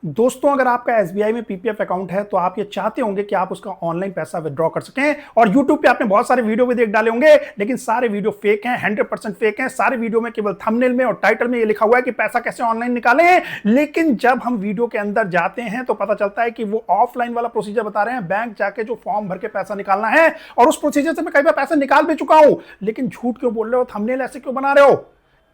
दोस्तों, अगर आपका एसबीआई में पीपीएफ अकाउंट है तो आप ये चाहते होंगे कि आप उसका ऑनलाइन पैसा विड्रॉ कर सकें। और यूट्यूब पे आपने बहुत सारे वीडियो भी देख डाले होंगे, लेकिन सारे वीडियो फेक हैं, 100% फेक हैं। सारे वीडियो में केवल थंबनेल में और टाइटल में ये लिखा हुआ है कि पैसा कैसे ऑनलाइन निकालें, लेकिन जब हम वीडियो के अंदर जाते हैं तो पता चलता है कि वो ऑफलाइन वाला प्रोसीजर बता रहे हैं, बैंक जाके जो फॉर्म भर के पैसा निकालना है। और उस प्रोसीजर से मैं कई बार पैसा निकाल भी चुका हूं, लेकिन झूठ क्यों बोल रहे हो, थंबनेल ऐसे क्यों बना रहे हो?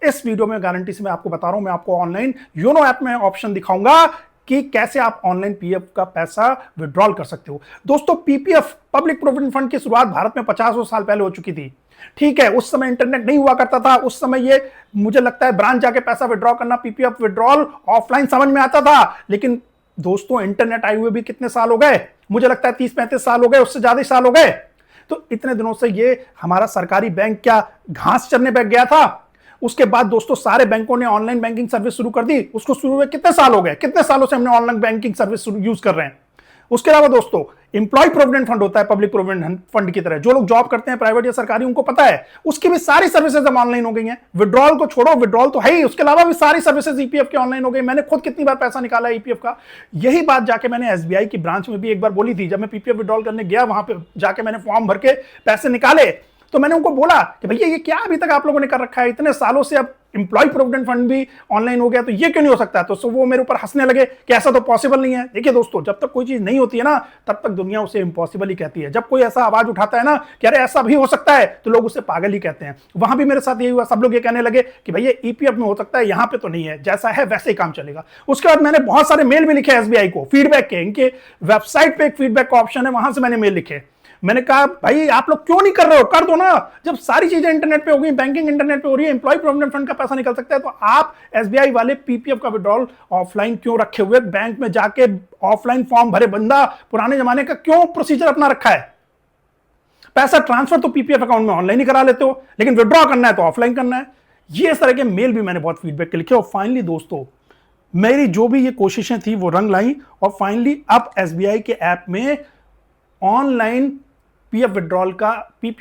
इस वीडियो में गारंटी से मैं आपको बता रहा हूं, मैं आपको ऑनलाइन योनो ऐप में ऑप्शन दिखाऊंगा कि कैसे आप ऑनलाइन पीएफ का पैसा विड्रॉल कर सकते हो। दोस्तों, पीपीएफ पब्लिक प्रोविडेंट फंड की शुरुआत भारत में 50 साल पहले हो चुकी थी। ठीक है, उस समय इंटरनेट नहीं हुआ करता था, उस समय ये मुझे लगता है ब्रांच जाके पैसा विड्रॉ करना, पीपीएफ विड्रॉल ऑफलाइन समझ में आता था। लेकिन दोस्तों, इंटरनेट आए हुए भी कितने साल हो गए? मुझे लगता है 30-35 साल हो गए, उससे ज्यादा साल हो गए। तो इतने दिनों से ये हमारा सरकारी बैंक क्या घास चरने बैठ गया था? उसके बाद दोस्तों सारे बैंकों ने ऑनलाइन बैंकिंग सर्विस शुरू कर दी। उसको शुरू हुए कितने साल हो गए? कितने सालों से हमने ऑनलाइन बैंकिंग सर्विस यूज कर रहे हैं। उसके अलावा दोस्तों, एम्प्लॉय प्रोविडेंट फंड होता है पब्लिक प्रोविडेंट फंड की तरह, जो लोग जॉब करते हैं प्राइवेट या सरकारी, उनको पता है, उसकी भी सारी सर्विसेज अब ऑनलाइन हो गई हैं। विड्रॉल को छोड़ो, विड्रॉल तो है ही, उसके अलावा भी सारी सर्विसेज ईपीएफ की ऑनलाइन हो गई। मैंने खुद कितनी बार पैसा निकाला है ईपीएफ का। यही बात जाके मैंने एसबीआई की ब्रांच में भी एक बार बोली थी। जब मैं पीपीएफ विड्रॉल करने गया, वहां पे जाके मैंने फॉर्म भर के पैसे निकाले, तो मैंने उनको बोला कि भैया ये क्या अभी तक आप लोगों ने कर रखा है, इतने सालों से अब एम्प्लॉय प्रोविडेंट फंड भी ऑनलाइन हो गया, तो ये क्यों नहीं हो सकता? तो वो मेरे ऊपर हंसने लगे कि ऐसा तो पॉसिबल नहीं है। देखिए दोस्तों, जब तक कोई चीज नहीं होती है ना, तब तक दुनिया उसे इम्पॉसिबल ही कहती है। जब कोई ऐसा आवाज उठाता है ना कि अरे ऐसा भी हो सकता है, तो लोग उसे पागल ही कहते हैं। वहां भी मेरे साथ यही हुआ, सब लोग ये कहने लगे कि भैया ईपीएफ में हो सकता है, यहां पे तो नहीं है, जैसा है वैसे ही काम चलेगा। उसके बाद मैंने बहुत सारे मेल भी लिखे एसबीआई को फीडबैक के, इनके वेबसाइट पे एक फीडबैक का ऑप्शन है, वहां से मैंने मेल लिखे। मैंने कहा भाई आप लोग क्यों नहीं कर रहे हो? कर दो ना। जब सारी चीजें इंटरनेट पे हो गई, बैंकिंग इंटरनेट पे हो रही है, एम्प्लॉय प्रोविडेंट फंड का पैसा निकल सकता है, तो आप एसबीआई वाले पीपीएफ का विड्रॉल ऑफलाइन क्यों रखे हुए? बैंक में जाके ऑफलाइन फॉर्म भरे बंदा पुराने जमाने का क्यों प्रोसीजर अपना रखा है? पैसा ट्रांसफर तो पीपीएफ अकाउंट में ऑनलाइन ही करा लेते हो, लेकिन विड्रॉ करना है तो ऑफलाइन करना है। ये इस तरह के मेल भी मैंने बहुत फीडबैक के लिखे। और फाइनली दोस्तों, मेरी जो भी ये कोशिशें थी वो रंग लाई, और फाइनली अब एसबीआई के ऐप में ऑनलाइन पीपीएफ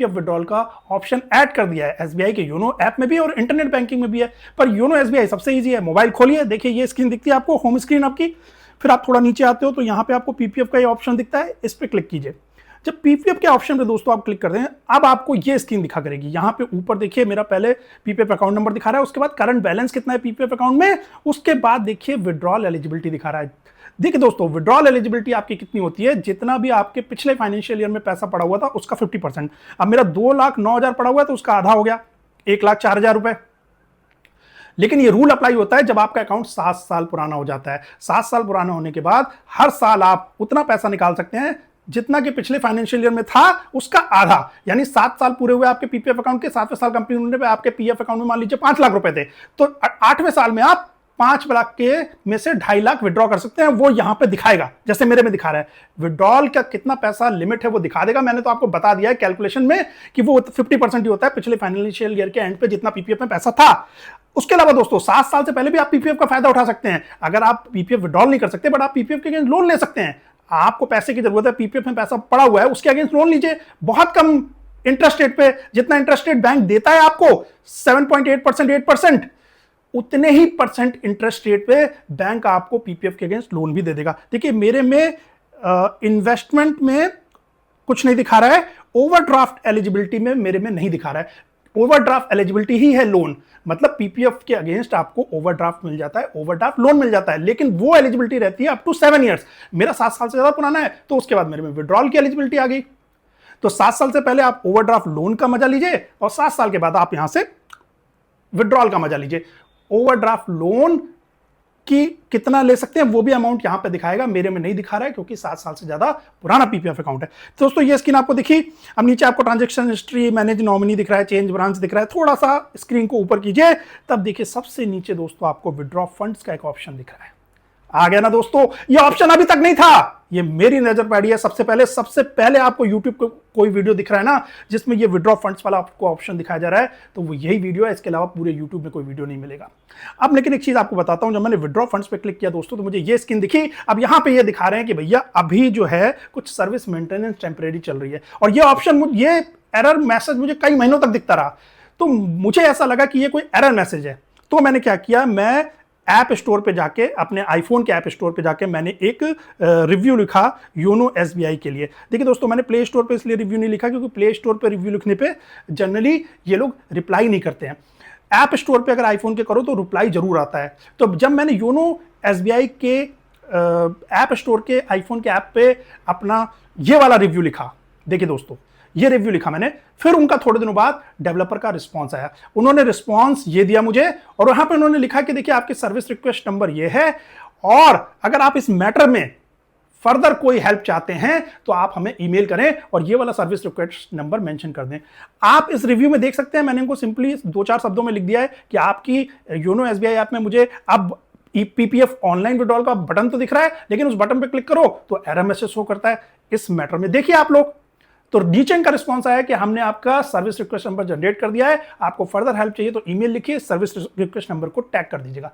विड्रॉल का ऑप्शन ऐड कर दिया है। एसबीआई के योनो ऐप में भी और इंटरनेट बैंकिंग में भी है। पर योनो एसबीआई सबसे इजी है। मोबाइल खोलिए, देखिए ये स्क्रीन दिखती है आपको, होम स्क्रीन आपकी। फिर आप थोड़ा नीचे आते हो तो यहाँ पे आपको पीपीएफ का ये ऑप्शन दिखता है, इस पर क्लिक कीजिए। जब पीपीएफ के ऑप्शन पे दोस्तों आप क्लिक करते हैं, अब आपको ये स्क्रीन दिखा करेगी। यहाँ पे ऊपर देखिए मेरा पहले पीपीएफ अकाउंट नंबर दिखा रहा है, उसके बाद करंट बैलेंस कितना है पीपीएफ अकाउंट में, उसके बाद देखिए विड्रॉल एलिजिबिलिटी दिखा रहा है। देखिए दोस्तों, विड्रॉल एलिजिबिलिटी आपकी कितनी होती है? जितना भी आपके पिछले फाइनेंशियल ईयर में पैसा पड़ा हुआ था उसका 50%। अब मेरा 2,09,000 पड़ा हुआ है तो उसका आधा हो गया, 1,04,000 रुपए। लेकिन ये रूल अप्लाई होता है जब आपका अकाउंट 7 साल पुराना हो जाता है। 7 साल पुराना होने के बाद हर साल आप उतना पैसा निकाल सकते हैं जितना कि पिछले फाइनेंशियल ईयर में था उसका आधा। यानी 7 साल पूरे हुए आपके पीपीएफ अकाउंट के, 7वें साल कंप्लीट होने पे आपके पीएफ अकाउंट में मान लीजिए 5 लाख रुपए थे, तो 8वें साल में आप 5 लाख के में से 2.5 लाख विड्रॉ कर सकते हैं। वो यहां पे दिखाएगा, जैसे मेरे में दिखा रहा है। विड्रॉल का कितना पैसा लिमिट है वो दिखा देगा। मैंने तो आपको बता दिया है कैलकुलेशन में कि वो 50% ही होता है पिछले फाइनेंशियल ईयर के एंड पे जितना पीपीएफ में पैसा था। उसके अलावा दोस्तों 7 साल से पहले भी आप पीपीएफ का फायदा उठा सकते हैं। अगर आप पीपीएफ विड्रॉल नहीं कर सकते बट आप पीपीएफ के अगेंस्ट लोन ले सकते हैं। आपको पैसे की जरूरत है, पीपीएफ में पैसा पड़ा हुआ है, उसके अगेंस्ट लोन लीजिए बहुत कम इंटरेस्ट रेट पे। जितना इंटरेस्ट रेट बैंक देता है आपको 7.8%, 8%, उतने ही परसेंट इंटरेस्ट रेट पे बैंक आपको पीपीएफ के अगेंस्ट लोन भी दे देगा। देखिए मेरे में इन्वेस्टमेंट में कुछ नहीं दिखा रहा है, ओवरड्राफ्ट एलिजिबिलिटी में मेरे में नहीं दिखा रहा है। ओवरड्राफ्ट एलिजिबिलिटी ही है लोन, मतलब पीपीएफ के अगेंस्ट आपको ओवरड्राफ्ट मिल जाता है, ओवरड्राफ्ट लोन मिल जाता है, लेकिन वो एलिजिबिलिटी रहती है अप टू 7 ईयर्स। मेरा 7 साल से ज्यादा पुराना है, तो उसके बाद मेरे में विड्रॉल की एलिजिबिलिटी आ गई। तो 7 साल से पहले आप ओवरड्राफ्ट लोन का मजा लीजिए और 7 साल के बाद आप यहां से विड्रॉल का मजा लीजिए। ओवरड्राफ्ट लोन की कितना ले सकते हैं वो भी अमाउंट यहां पे दिखाएगा, मेरे में नहीं दिखा रहा है क्योंकि 7 साल से ज्यादा पुराना पीपीएफ अकाउंट है। तो दोस्तों ये स्क्रीन आपको दिखी। अब नीचे आपको ट्रांजैक्शन हिस्ट्री, मैनेज नॉमिनी दिख रहा है, चेंज ब्रांच दिख रहा है। थोड़ा सा स्क्रीन को ऊपर कीजिए, तब देखिए सबसे नीचे दोस्तों आपको विड्रॉ फंड्स का एक ऑप्शन दिख रहा है। आ गया ना दोस्तों? ये ऑप्शन अभी तक नहीं था, ये मेरी नजर पड़ी है सबसे पहले आपको यूट्यूब को कोई वीडियो दिख रहा है ना जिसमें ये विड्रॉ फंड्स वाला आपको ऑप्शन दिखाया जा रहा है, तो वो यही वीडियो है। इसके अलावा पूरे यूट्यूब में कोई वीडियो नहीं मिलेगा। अब लेकिन एक चीज आपको बताता हूं, जब मैंने विड्रॉ फंड्स पे क्लिक किया दोस्तों तो मुझे ये स्क्रीन दिखी। अब यहां पे ये दिखा रहे हैं कि भैया अभी जो है कुछ सर्विस मेंटेनेंस टेम्परेरी चल रही है, और ये ऑप्शन, ये एरर मैसेज मुझे कई महीनों तक दिखता रहा। तो मुझे ऐसा लगा कि ये कोई एरर मैसेज है, तो मैंने क्या किया, मैं ऐप स्टोर पे जाके, अपने आईफोन के ऐप स्टोर पे जाके मैंने एक रिव्यू लिखा योनो एसबीआई के लिए। देखिए दोस्तों, मैंने प्ले स्टोर पे इसलिए रिव्यू नहीं लिखा क्योंकि प्ले स्टोर पे रिव्यू लिखने पे जनरली ये लोग रिप्लाई नहीं करते हैं। ऐप स्टोर पे अगर आईफोन के करो तो रिप्लाई जरूर आता है। तो जब मैंने योनो एसबीआई के ऐप स्टोर के आईफोन के ऐप पे अपना ये वाला रिव्यू लिखा, देखिए दोस्तों ये रिव्यू लिखा मैंने, फिर उनका थोड़े दिनों बाद डेवलपर का रिस्पांस आया। उन्होंने रिस्पांस ये दिया मुझे, और वहां पे उन्होंने लिखा कि देखिए आपके सर्विस रिक्वेस्ट नंबर ये है, और अगर आप इस मैटर में फर्दर कोई हेल्प चाहते हैं तो आप हमें ईमेल करें और ये वाला सर्विस रिक्वेस्ट नंबर मेंशन कर दें। आप इस रिव्यू में देख सकते हैं, मैंने इनको सिंपली 2-4 शब्दों में लिख दिया है कि आपकी योनो एसबीआई ऐप में मुझे अब पीपीएफ ऑनलाइन विड्रॉल का बटन तो दिख रहा है, लेकिन उस बटन पे क्लिक करो तो एरर मैसेज शो करता है। इस मैटर में देखिए आप लोग, तो नीचे इनका रिस्पांस आया कि हमने आपका सर्विस रिक्वेस्ट नंबर जनरेट कर दिया है, आपको फर्दर हेल्प चाहिए तो ईमेल लिखिए, सर्विस रिक्वेस्ट नंबर को टैग कर दीजिएगा।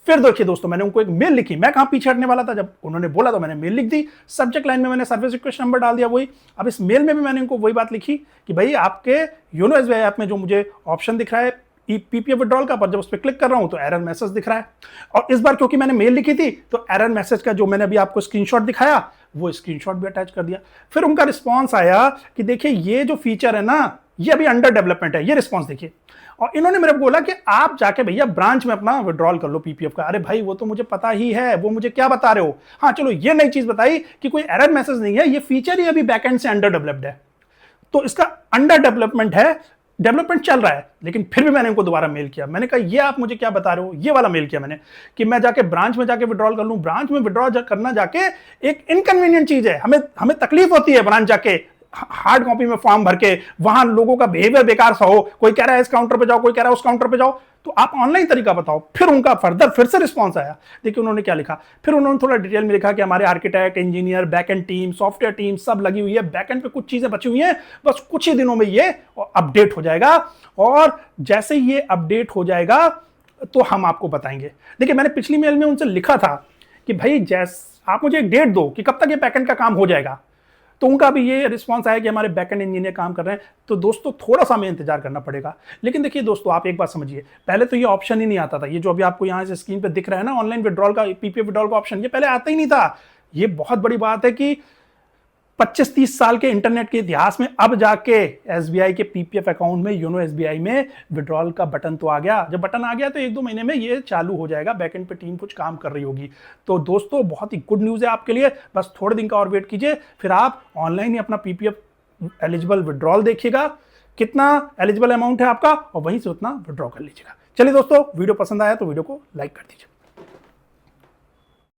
फिर देखिए दोस्तों, मैंने उनको एक मेल लिखी, मैं कहां पीछे हटने वाला था, जब उन्होंने बोला तो मैंने मेल लिख दी, सब्जेक्ट लाइन में मैंने सर्विस रिक्वेस्ट नंबर डाल दिया वही। अब इस मेल में भी मैंने उनको वही बात लिखी कि भाई आपके योनो एसबीआई ऐप में जो मुझे ऑप्शन दिख रहा है पीपीएफ विड्रॉल का, पर जब उस पर क्लिक कर रहा हूं तो एरर मैसेज दिख रहा है। और इस बार क्योंकि मैंने मेल लिखी थी तो एरर मैसेज का जो मैंने अभी आपको स्क्रीनशॉट दिखाया वो स्क्रीनशॉट भी अटैच कर दिया। फिर उनका रिस्पांस आया कि देखिए ये जो फीचर है ना ये अभी अंडर डेवलपमेंट है, ये रिस्पांस देखिए। और इन्होंने मेरे को बोला कि आप जाके भैया ब्रांच में अपना विड्रॉल कर लो पीपीएफ का। अरे भाई वो तो मुझे पता ही है, वो मुझे क्या बता रहे हो। हाँ चलो ये नई चीज बताई कि कोई एरर मैसेज नहीं है, ये फीचर ही अभी बैकएंड से अंडर डेवलप्ड है, तो इसका अंडर डेवलपमेंट है, डेवलपमेंट चल रहा है। लेकिन फिर भी मैंने उनको दोबारा मेल किया, मैंने कहा ये आप मुझे क्या बता रहे हो, ये वाला मेल किया मैंने कि मैं जाके ब्रांच में जाके विड्रॉल कर लूं। ब्रांच में विड्रॉल करना जाके एक इनकन्वीनियंट चीज है, हमें तकलीफ होती है ब्रांच जाके हार्ड कॉपी में फॉर्म भर के, वहां लोगों का बिहेवियर बेकार सा हो, कोई कह रहा है इस काउंटर पे जाओ, कोई कह रहा है उस काउंटर पे जाओ, तो आप ऑनलाइन तरीका बताओ। फिर उनका फिर से रिस्पांस आया। देखिए उन्होंने क्या लिखा, फिर उन्होंने थोड़ा डिटेल में लिखा कि हमारे architect, engineer, backend team, software team सब लगी हुई है, बैकएंड पे कुछ चीजें बची हुई हैं, बस कुछ ही दिनों में ये अपडेट हो जाएगा, और जैसे ये अपडेट हो जाएगा तो हम आपको बताएंगे। देखिए मैंने पिछली मेल में उनसे लिखा था कि भाई आप मुझे एक डेट दो कि कब तक ये बैकएंड का काम हो जाएगा, तो उनका भी ये रिस्पांस आया कि हमारे बैकएंड इंजीनियर काम कर रहे हैं। तो दोस्तों थोड़ा सा हमें इंतजार करना पड़ेगा। लेकिन देखिए दोस्तों, आप एक बात समझिए, पहले तो ये ऑप्शन ही नहीं आता था, ये जो अभी आपको यहाँ से स्क्रीन पे दिख रहा है ना ऑनलाइन विड्रॉल का, पीपीएफ विड्रॉल का ऑप्शन, ये पहले आता ही नहीं था। ये बहुत बड़ी बात है कि 25-30 साल के इंटरनेट के इतिहास में अब जाके एसबीआई के पीपीएफ अकाउंट में, योनो एसबीआई में विड्रॉल का बटन तो आ गया। जब बटन आ गया तो 1-2 महीने में ये चालू हो जाएगा, बैकएंड पे टीम कुछ काम कर रही होगी। तो दोस्तों बहुत ही गुड न्यूज़ है आपके लिए, बस थोड़े दिन का और वेट कीजिए, फिर आप ऑनलाइन ही अपना पीपीएफ एलिजिबल विड्रॉल देखिएगा, कितना एलिजिबल अमाउंट है आपका, और वहीं से उतना विड्रॉ कर लीजिएगा। चलिए दोस्तों, वीडियो पसंद आया तो वीडियो को लाइक कर दीजिए।